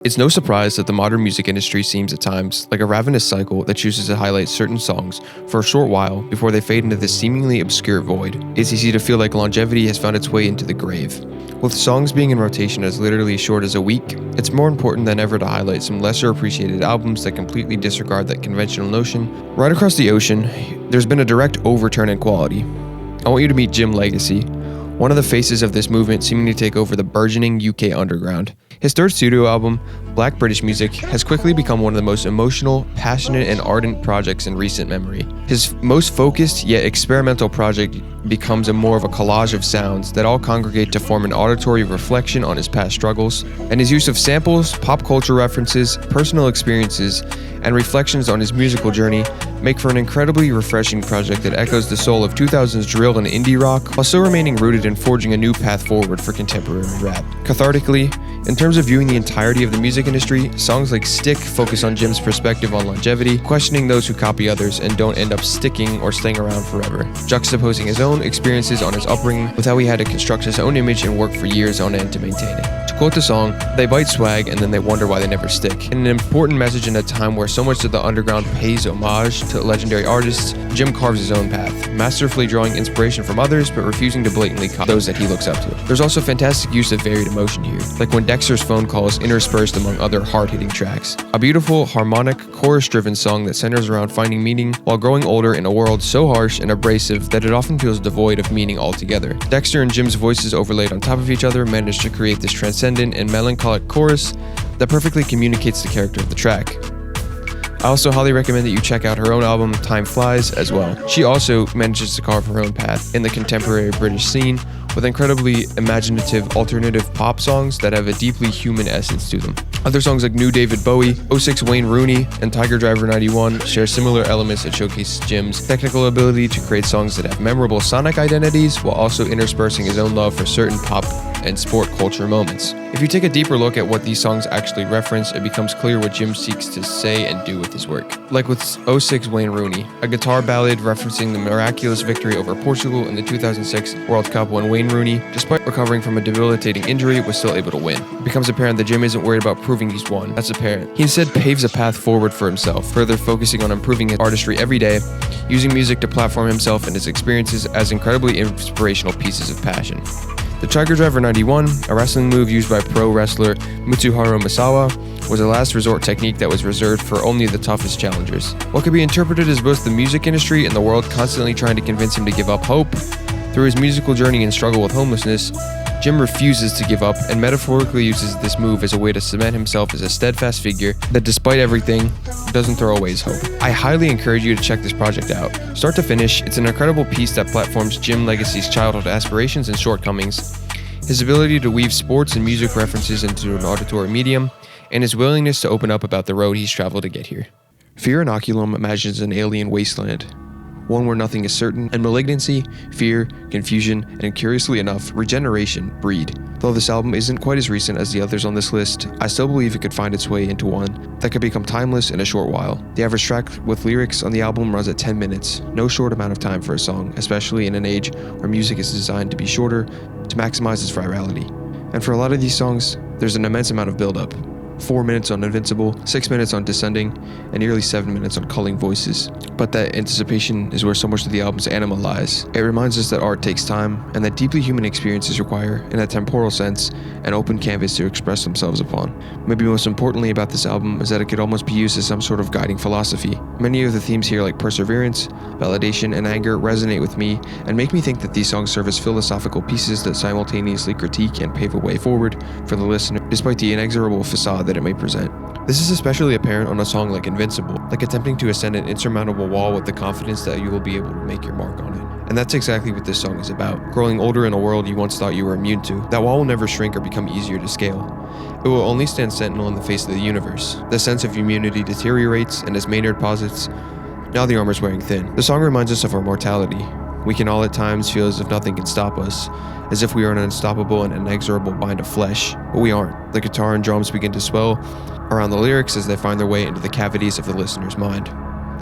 It's no surprise that the modern music industry seems at times like a ravenous cycle that chooses to highlight certain songs for a short while before they fade into this seemingly obscure void. It's easy to feel like longevity has found its way into the grave. With songs being in rotation as literally short as a week, it's more important than ever to highlight some lesser appreciated albums that completely disregard that conventional notion. Right across the ocean, there's been a direct overturn in quality. I want you to meet Jim Legacy, one of the faces of this movement seeming to take over the burgeoning UK underground. His third studio album, Black British Music, has quickly become one of the most emotional, passionate, and ardent projects in recent memory. His most focused yet experimental project becomes more of a collage of sounds that all congregate to form an auditory reflection on his past struggles, and his use of samples, pop culture references, personal experiences, and reflections on his musical journey make for an incredibly refreshing project that echoes the soul of 2000s drill and indie rock while still remaining rooted in forging a new path forward for contemporary rap. Cathartically, in terms of viewing the entirety of the music industry, songs like Stick focus on Jim's perspective on longevity, questioning those who copy others and don't end up sticking or staying around forever, juxtaposing his own experiences on his upbringing with how he had to construct his own image and work for years on end to maintain it. To quote the song, "They bite swag and then they wonder why they never stick." In an important message in a time where so much of the underground pays homage to legendary artists, Jim carves his own path, masterfully drawing inspiration from others but refusing to blatantly copy those that he looks up to. There's also fantastic use of varied emotion here, like when Dexter's phone call is interspersed among other hard-hitting tracks. A beautiful, harmonic, chorus-driven song that centers around finding meaning while growing older in a world so harsh and abrasive that it often feels devoid of meaning altogether. Dexter and Jim's voices overlaid on top of each other manage to create this transcendent and melancholic chorus that perfectly communicates the character of the track. I also highly recommend that you check out her own album, Time Flies, as well. She also manages to carve her own path in the contemporary British scene with incredibly imaginative alternative pop songs that have a deeply human essence to them. Other songs like New David Bowie, '06 Wayne Rooney, and Tiger Driver 91 share similar elements that showcase Jim's technical ability to create songs that have memorable sonic identities while also interspersing his own love for certain pop and sport culture moments. If you take a deeper look at what these songs actually reference, it becomes clear what Jim seeks to say and do with his work. Like with '06 Wayne Rooney, a guitar ballad referencing the miraculous victory over Portugal in the 2006 World Cup when Wayne Rooney, despite recovering from a debilitating injury, was still able to win. It becomes apparent that Jim isn't worried about proving he's won. That's apparent. He instead paves a path forward for himself, further focusing on improving his artistry every day, using music to platform himself and his experiences as incredibly inspirational pieces of passion. The Tiger Driver 91, a wrestling move used by pro wrestler Mitsuharu Misawa, was a last resort technique that was reserved for only the toughest challengers. What could be interpreted as both the music industry and the world constantly trying to convince him to give up hope, through his musical journey and struggle with homelessness, Jim refuses to give up and metaphorically uses this move as a way to cement himself as a steadfast figure that, despite everything, doesn't throw away his hope. I highly encourage you to check this project out. Start to finish, it's an incredible piece that platforms Jim Legacy's childhood aspirations and shortcomings, his ability to weave sports and music references into an auditory medium, and his willingness to open up about the road he's traveled to get here. Fear Inoculum imagines an alien wasteland, one where nothing is certain, and malignancy, fear, confusion, and curiously enough, regeneration breed. Though this album isn't quite as recent as the others on this list, I still believe it could find its way into one that could become timeless in a short while. The average track with lyrics on the album runs at 10 minutes, no short amount of time for a song, especially in an age where music is designed to be shorter to maximize its virality. And for a lot of these songs, there's an immense amount of build-up. 4 minutes on Invincible, 6 minutes on Descending, and nearly 7 minutes on Culling Voices. But that anticipation is where so much of the album's anima lies. It reminds us that art takes time, and that deeply human experiences require, in a temporal sense, an open canvas to express themselves upon. Maybe most importantly about this album is that it could almost be used as some sort of guiding philosophy. Many of the themes here, like perseverance, validation, and anger, resonate with me, and make me think that these songs serve as philosophical pieces that simultaneously critique and pave a way forward for the listener, despite the inexorable facade that it may present. This is especially apparent on a song like Invincible, like attempting to ascend an insurmountable wall with the confidence that you will be able to make your mark on it. And that's exactly what this song is about, growing older in a world you once thought you were immune to. That wall will never shrink or become easier to scale. It will only stand sentinel in the face of the universe. The sense of immunity deteriorates, and as Maynard posits, now the armor's wearing thin. The song reminds us of our mortality. We can all at times feel as if nothing can stop us, as if we are an unstoppable and inexorable bind of flesh, but we aren't. The guitar and drums begin to swell around the lyrics as they find their way into the cavities of the listener's mind.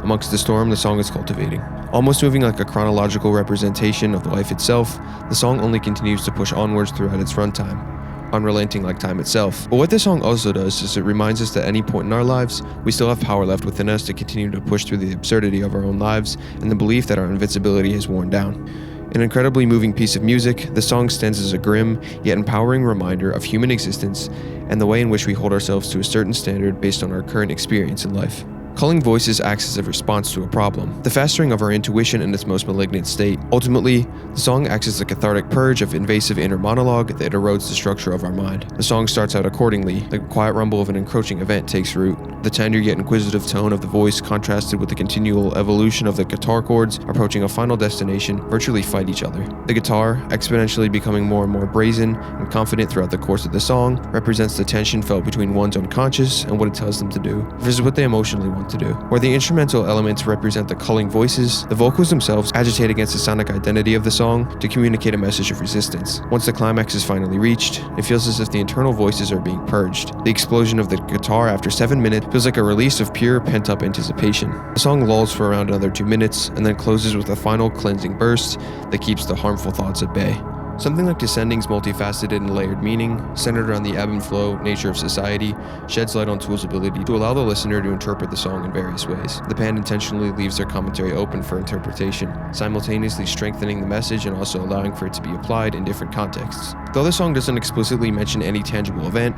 Amongst the storm, the song is cultivating. Almost moving like a chronological representation of life itself, the song only continues to push onwards throughout its runtime. unrelenting like time itself. But what this song also does is it reminds us that at any point in our lives, we still have power left within us to continue to push through the absurdity of our own lives and the belief that our invincibility is worn down. An incredibly moving piece of music, the song stands as a grim yet empowering reminder of human existence and the way in which we hold ourselves to a certain standard based on our current experience in life. Culling voices acts as a response to a problem, the festering of our intuition in its most malignant state. Ultimately, the song acts as a cathartic purge of invasive inner monologue that erodes the structure of our mind. The song starts out accordingly, the quiet rumble of an encroaching event takes root. The tender yet inquisitive tone of the voice contrasted with the continual evolution of the guitar chords approaching a final destination virtually fight each other. The guitar, exponentially becoming more and more brazen and confident throughout the course of the song, represents the tension felt between one's unconscious and what it tells them to do, versus what they emotionally want to do. Where the instrumental elements represent the culling voices, the vocals themselves agitate against the sonic identity of the song to communicate a message of resistance. Once the climax is finally reached, it feels as if the internal voices are being purged. The explosion of the guitar after 7 minutes feels like a release of pure pent-up anticipation. The song lulls for around another 2 minutes and then closes with a final cleansing burst that keeps the harmful thoughts at bay. Something like Descending's multifaceted and layered meaning, centered around the ebb and flow nature of society, sheds light on Tool's ability to allow the listener to interpret the song in various ways. The band intentionally leaves their commentary open for interpretation, simultaneously strengthening the message and also allowing for it to be applied in different contexts. Though the song doesn't explicitly mention any tangible event,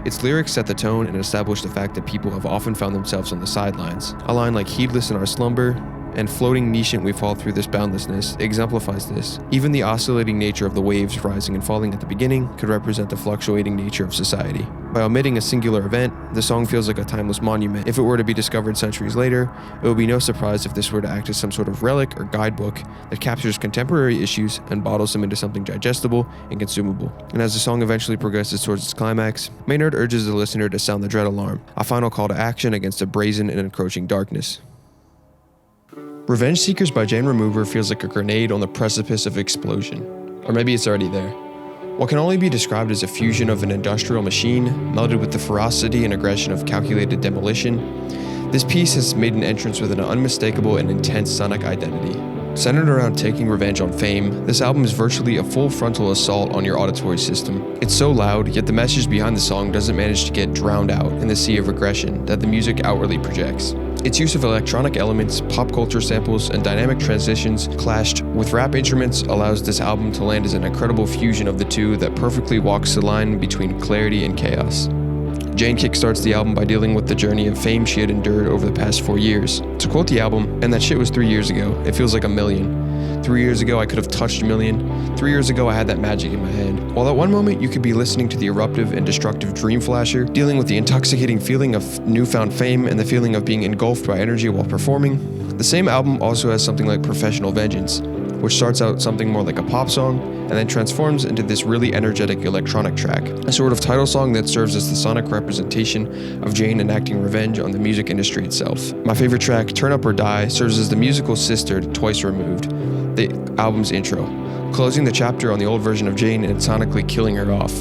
its lyrics set the tone and establish the fact that people have often found themselves on the sidelines. A line like "heedless in our slumber" and "floating nichant we fall through this boundlessness" exemplifies this. Even the oscillating nature of the waves rising and falling at the beginning could represent the fluctuating nature of society. By omitting a singular event, the song feels like a timeless monument. If it were to be discovered centuries later, it would be no surprise if this were to act as some sort of relic or guidebook that captures contemporary issues and bottles them into something digestible and consumable. And as the song eventually progresses towards its climax, Maynard urges the listener to sound the dread alarm, a final call to action against a brazen and encroaching darkness. Revenge Seekers by Jane Remover feels like a grenade on the precipice of explosion. Or maybe it's already there. What can only be described as a fusion of an industrial machine, melded with the ferocity and aggression of calculated demolition, this piece has made an entrance with an unmistakable and intense sonic identity. Centered around taking revenge on fame, this album is virtually a full frontal assault on your auditory system. It's so loud, yet the message behind the song doesn't manage to get drowned out in the sea of aggression that the music outwardly projects. Its use of electronic elements, pop culture samples, and dynamic transitions clashed with rap instruments allows this album to land as an incredible fusion of the two that perfectly walks the line between clarity and chaos. Jane kickstarts the album by dealing with the journey of fame she had endured over the past 4 years. To quote the album, "And that shit was 3 years ago. It feels like a million. 3 years ago, I could have touched a million. 3 years ago, I had that magic in my hand." While at one moment, you could be listening to the eruptive and destructive Dream Flasher, dealing with the intoxicating feeling of newfound fame and the feeling of being engulfed by energy while performing, the same album also has something like Professional Vengeance, which starts out something more like a pop song and then transforms into this really energetic electronic track, a sort of title song that serves as the sonic representation of Jane enacting revenge on the music industry itself. My favorite track, Turn Up or Die, serves as the musical sister to Twice Removed, the album's intro, closing the chapter on the old version of Jane and sonically killing her off.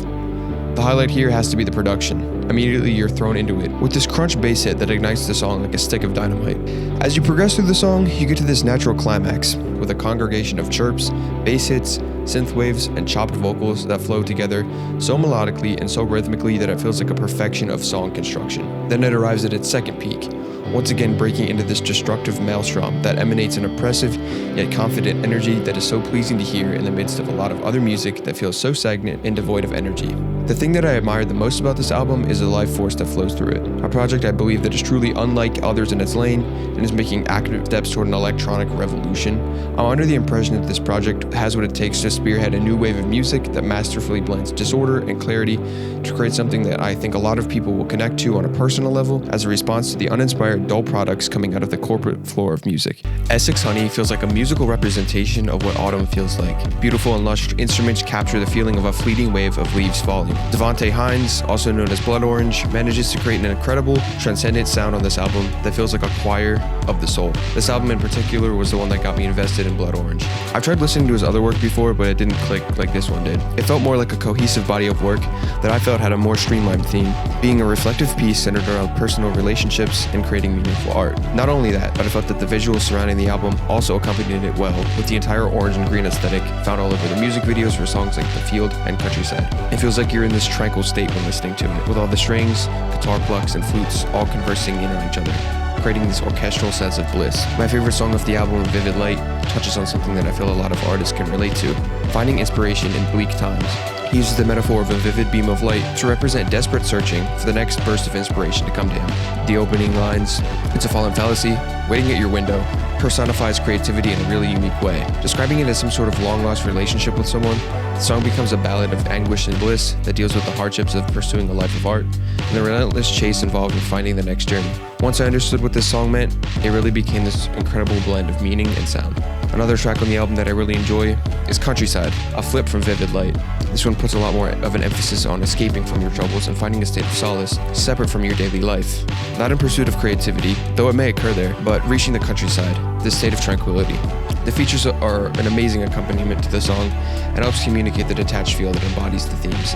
The highlight here has to be the production. Immediately you're thrown into it, with this crunch bass hit that ignites the song like a stick of dynamite. As you progress through the song, you get to this natural climax, with a congregation of chirps, bass hits, synth waves, and chopped vocals that flow together so melodically and so rhythmically that it feels like a perfection of song construction. Then it arrives at its second peak, once again breaking into this destructive maelstrom that emanates an oppressive yet confident energy that is so pleasing to hear in the midst of a lot of other music that feels so stagnant and devoid of energy. The thing that I admire the most about this album is the life force that flows through it. A project I believe that is truly unlike others in its lane and is making active steps toward an electronic revolution. I'm under the impression that this project has what it takes to spearhead a new wave of music that masterfully blends disorder and clarity to create something that I think a lot of people will connect to on a personal level as a response to the uninspired, dull products coming out of the corporate floor of music. Essex Honey feels like a musical representation of what autumn feels like. Beautiful and lush instruments capture the feeling of a fleeting wave of leaves falling. Devontae Hines, also known as Blood Orange, manages to create an incredible, transcendent sound on this album that feels like a choir of the soul. This album in particular was the one that got me invested in Blood Orange. I've tried listening to his other work before, but it didn't click like this one did. It felt more like a cohesive body of work that I felt had a more streamlined theme, being a reflective piece centered around personal relationships and creating meaningful art. Not only that, but I felt that the visuals surrounding the album also accompanied it well, with the entire orange and green aesthetic found all over the music videos for songs like The Field and Countryside. It feels like you're in this tranquil state when listening to it, with all the strings, guitar plucks, and flutes all conversing in on each other, creating this orchestral sense of bliss. My favorite song off the album, Vivid Light, touches on something that I feel a lot of artists can relate to: finding inspiration in bleak times. He uses the metaphor of a vivid beam of light to represent desperate searching for the next burst of inspiration to come to him. The opening lines, "It's a fallen fallacy, waiting at your window," personifies creativity in a really unique way. Describing it as some sort of long-lost relationship with someone, the song becomes a ballad of anguish and bliss that deals with the hardships of pursuing a life of art and the relentless chase involved in finding the next journey. Once I understood what this song meant, it really became this incredible blend of meaning and sound. Another track on the album that I really enjoy is Countryside, a flip from Vivid Light. This one puts a lot more of an emphasis on escaping from your troubles and finding a state of solace separate from your daily life. Not in pursuit of creativity, though it may occur there, but reaching the countryside, this state of tranquility. The features are an amazing accompaniment to the song and helps communicate the detached feel that embodies the themes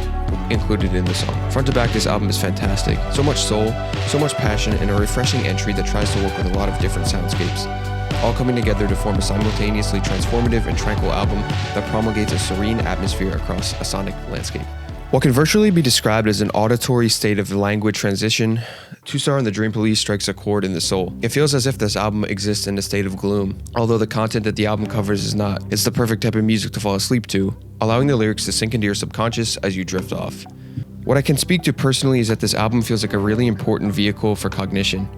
included in the song. Front to back, this album is fantastic. So much soul, so much passion, and a refreshing entry that tries to work with a lot of different soundscapes, all coming together to form a simultaneously transformative and tranquil album that promulgates a serene atmosphere across a sonic landscape. What can virtually be described as an auditory state of languid transition, Two Star and the Dream Police strikes a chord in the soul. It feels as if this album exists in a state of gloom, although the content that the album covers is not. It's the perfect type of music to fall asleep to, allowing the lyrics to sink into your subconscious as you drift off. What I can speak to personally is that this album feels like a really important vehicle for cognition.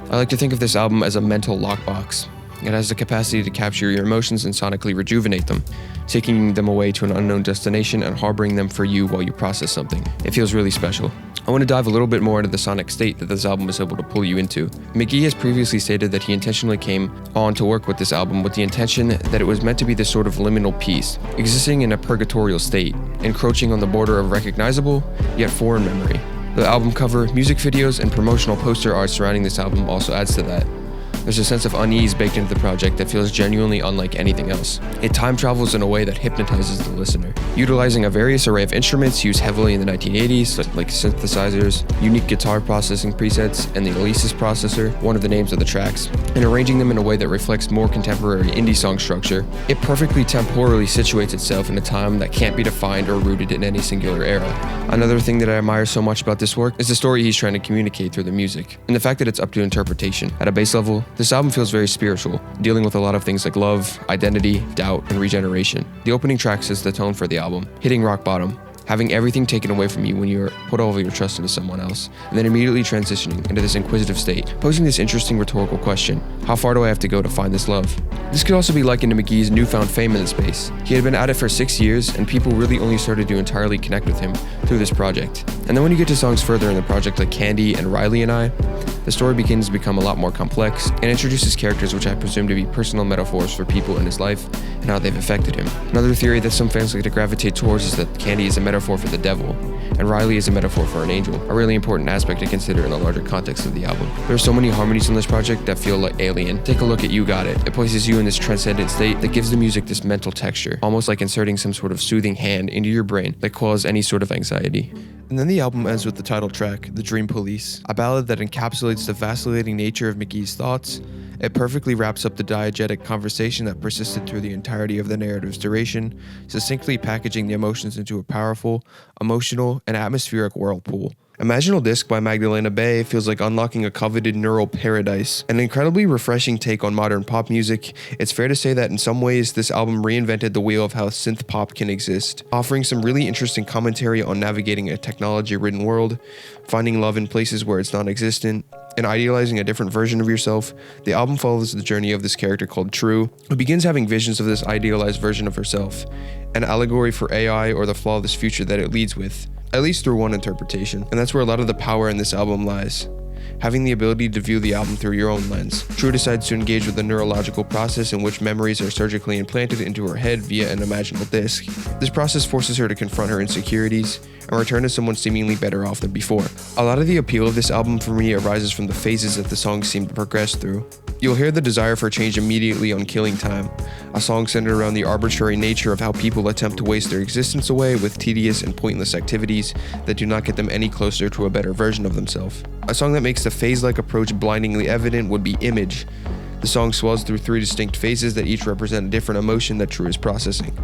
I like to think of this album as a mental lockbox. It has the capacity to capture your emotions and sonically rejuvenate them, taking them away to an unknown destination and harboring them for you while you process something. It feels really special. I want to dive a little bit more into the sonic state that this album is able to pull you into. McGee has previously stated that he intentionally came on to work with this album with the intention that it was meant to be this sort of liminal piece, existing in a purgatorial state, encroaching on the border of recognizable, yet foreign memory. The album cover, music videos, and promotional poster art surrounding this album also adds to that. There's a sense of unease baked into the project that feels genuinely unlike anything else. It time travels in a way that hypnotizes the listener, utilizing a various array of instruments used heavily in the 1980s, like synthesizers, unique guitar processing presets, and the Alesis processor, one of the names of the tracks, and arranging them in a way that reflects more contemporary indie song structure. It perfectly temporally situates itself in a time that can't be defined or rooted in any singular era. Another thing that I admire so much about this work is the story he's trying to communicate through the music, and the fact that it's up to interpretation. At a base level, this album feels very spiritual, dealing with a lot of things like love, identity, doubt, and regeneration. The opening track sets the tone for the album, hitting rock bottom, having everything taken away from you when you put all of your trust into someone else, and then immediately transitioning into this inquisitive state, posing this interesting rhetorical question: how far do I have to go to find this love? This could also be likened to McGee's newfound fame in the space. He had been at it for 6 years, and people really only started to entirely connect with him through this project. And then when you get to songs further in the project like Candy and Riley and I, the story begins to become a lot more complex and introduces characters which I presume to be personal metaphors for people in his life and how they've affected him. Another theory that some fans like to gravitate towards is that Candy is a metaphor for the devil, and Riley is a metaphor for an angel, a really important aspect to consider in the larger context of the album. There are so many harmonies on this project that feel like alien. Take a look at You Got It. It places you in this transcendent state that gives the music this mental texture, almost like inserting some sort of soothing hand into your brain that quells any sort of anxiety. And then the album ends with the title track, The Dream Police, a ballad that encapsulates the vacillating nature of McGee's thoughts. It perfectly wraps up the diegetic conversation that persisted through the entirety of the narrative's duration, succinctly packaging the emotions into a powerful, emotional, and atmospheric whirlpool. Imaginal Disc by Magdalena Bay feels like unlocking a coveted neural paradise, an incredibly refreshing take on modern pop music. It's fair to say that in some ways, this album reinvented the wheel of how synth pop can exist, offering some really interesting commentary on navigating a technology-ridden world, finding love in places where it's non-existent, and idealizing a different version of yourself. The album follows the journey of this character called True, who begins having visions of this idealized version of herself, an allegory for AI or the flawless future that it leads with, at least through one interpretation. And that's where a lot of the power in this album lies. Having the ability to view the album through your own lens. True decides to engage with a neurological process in which memories are surgically implanted into her head via an imaginal disc. This process forces her to confront her insecurities and return to someone seemingly better off than before. A lot of the appeal of this album for me arises from the phases that the songs seem to progress through. You'll hear the desire for change immediately on Killing Time, a song centered around the arbitrary nature of how people attempt to waste their existence away with tedious and pointless activities that do not get them any closer to a better version of themselves. A song that makes the phase-like approach blindingly evident would be Image. The song swells through 3 distinct phases that each represent a different emotion that True is processing.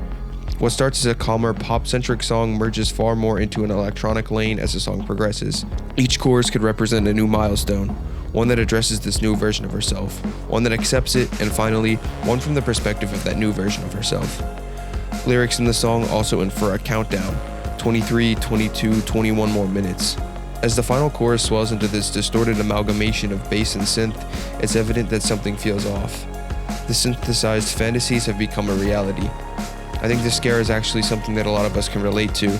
What starts as a calmer, pop-centric song merges far more into an electronic lane as the song progresses. Each chorus could represent a new milestone, one that addresses this new version of herself, one that accepts it, and finally, one from the perspective of that new version of herself. Lyrics in the song also infer a countdown, 23, 22, 21 more minutes. As the final chorus swells into this distorted amalgamation of bass and synth, it's evident that something feels off. The synthesized fantasies have become a reality. I think this scare is actually something that a lot of us can relate to.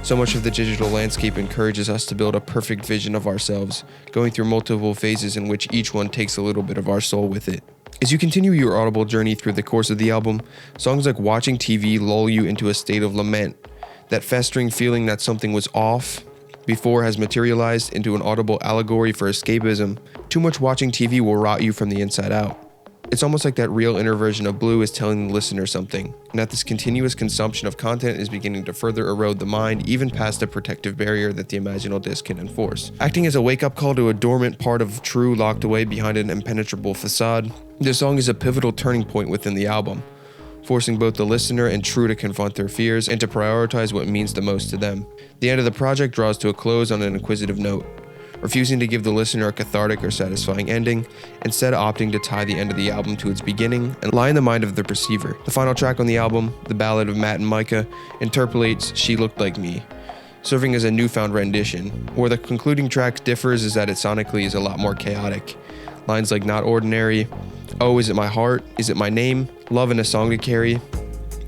So much of the digital landscape encourages us to build a perfect vision of ourselves, going through multiple phases in which each one takes a little bit of our soul with it. As you continue your audible journey through the course of the album, songs like Watching TV lull you into a state of lament. That festering feeling that something was off before has materialized into an audible allegory for escapism. Too much watching TV will rot you from the inside out. It's almost like that real inner version of Blue is telling the listener something, and that this continuous consumption of content is beginning to further erode the mind, even past the protective barrier that the imaginal disc can enforce. Acting as a wake-up call to a dormant part of True locked away behind an impenetrable facade, this song is a pivotal turning point within the album, forcing both the listener and True to confront their fears and to prioritize what means the most to them. The end of the project draws to a close on an inquisitive note, refusing to give the listener a cathartic or satisfying ending, instead opting to tie the end of the album to its beginning and lie in the mind of the perceiver. The final track on the album, the ballad of Matt and Micah, interpolates She Looked Like Me, serving as a newfound rendition. Where the concluding track differs is that it sonically is a lot more chaotic. Lines like Not Ordinary, Oh, Is It My Heart, Is It My Name, Love and a Song to Carry,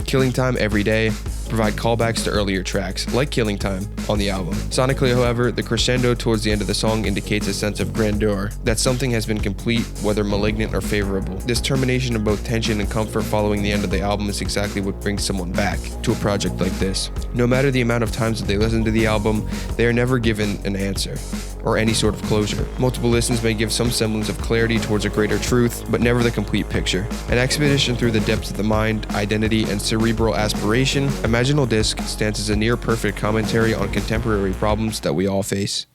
Killing Time Every Day, provide callbacks to earlier tracks, like Killing Time, on the album. Sonically, however, the crescendo towards the end of the song indicates a sense of grandeur, that something has been complete, whether malignant or favorable. This termination of both tension and comfort following the end of the album is exactly what brings someone back to a project like this. No matter the amount of times that they listen to the album, they are never given an answer, or any sort of closure. Multiple listens may give some semblance of clarity towards a greater truth, but never the complete picture. An expedition through the depths of the mind, identity, and cerebral aspiration, Imaginal Disc stands as a near-perfect commentary on contemporary problems that we all face.